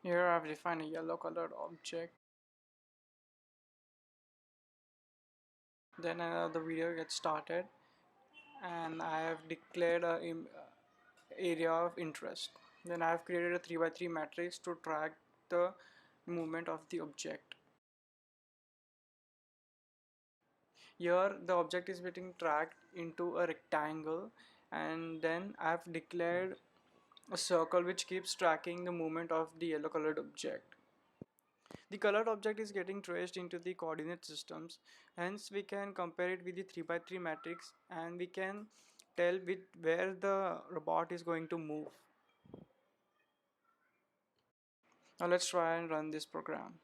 Here I've defined a yellow colored object. Then the video gets started and I have declared a area of interest. Then I have created a 3 by 3 matrix to track the movement of the object. Here the object is being tracked into a rectangle, and then I have declared a circle which keeps tracking the movement of the yellow colored object. The colored object is getting traced into the coordinate systems, hence we can compare it with the 3 by 3 matrix and we can tell with where the robot is going to move. Now let's try and run this program.